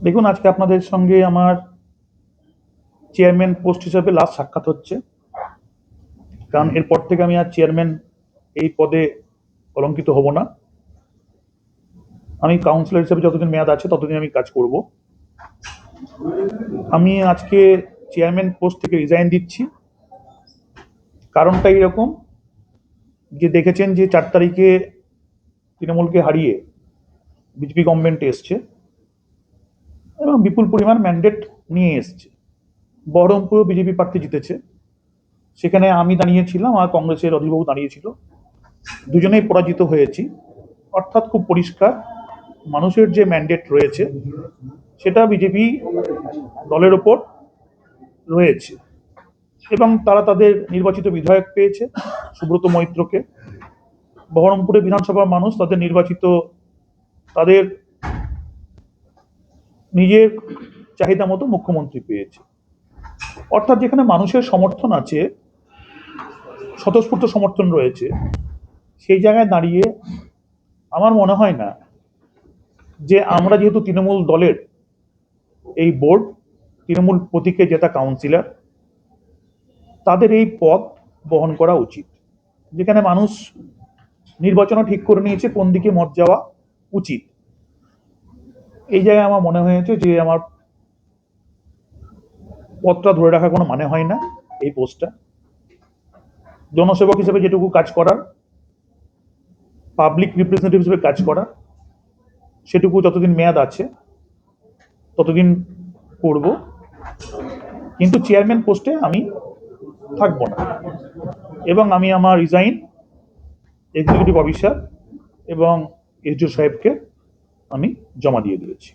দেখুন, আজকে আপনাদের সঙ্গে আমার চেয়ারম্যান পোস্ট হিসাবে লাস্ট সাক্ষাৎ হচ্ছে, কারণ এরপর থেকে আমি আর চেয়ারম্যান এই পদে অলঙ্কিত হব না। আমি কাউন্সিলর হিসেবে যতদিন মেয়াদ আছে ততদিন আমি কাজ করব। আমি আজকে চেয়ারম্যান পোস্ট থেকে রিজাইন দিচ্ছি। কারণটা এরকম যে দেখেছেন যে 4 তারিখে তৃণমূলকে হারিয়ে বিজেপি গভর্নমেন্ট এসছে এবং বিপুল পরিমাণ ম্যান্ডেট নিয়ে এসছে। বহরমপুরেও বিজেপি প্রার্থী জিতেছে, সেখানে আমি দাঁড়িয়েছিলাম আর কংগ্রেসের অধীরবাবু দাঁড়িয়েছিল, দুজনেই পরাজিত হয়েছি। অর্থাৎ খুব পরিষ্কার, মানুষের যে ম্যান্ডেট রয়েছে সেটা বিজেপি দলের ওপর রয়েছে এবং তারা তাদের নির্বাচিত বিধায়ক পেয়েছে সুব্রত মৈত্রকে। বহরমপুরে বিধানসভার মানুষ তাদের নির্বাচিত, তাদের নিজের চাহিদা মতো মুখ্যমন্ত্রী পেয়েছে। অর্থাৎ যেখানে মানুষের সমর্থন আছে, স্বতঃস্ফূর্ত সমর্থন রয়েছে, সেই জায়গায় দাঁড়িয়ে আমার মনে হয় না যে আমরা যেহেতু তৃণমূল দলের এই বোর্ড, তৃণমূল প্রতীকে জেতা কাউন্সিলর, তাদের এই পদ বহন করা উচিত। যেখানে মানুষ নির্বাচনও ঠিক করে নিয়েছে কোন দিকে মত যাওয়া উচিত, এই জায়গায় আমার মনে হয়েছে যে আমার পদটা ধরে রাখার কোনো মানে হয় না। এই পোস্টটা জনসেবক হিসেবে যেটুকু কাজ করার, পাবলিক রিপ্রেজেন্টেটিভ হিসেবে কাজ করা, সেটুকু যতদিন মেয়াদ আছে ততদিন করব, কিন্তু চেয়ারম্যান পোস্টে আমি থাকবো না এবং আমি আমার রিজাইন এক্সিকিউটিভ অফিসার এবং এসডিও সাহেবকে আমি জমা দিয়ে দিয়েছি।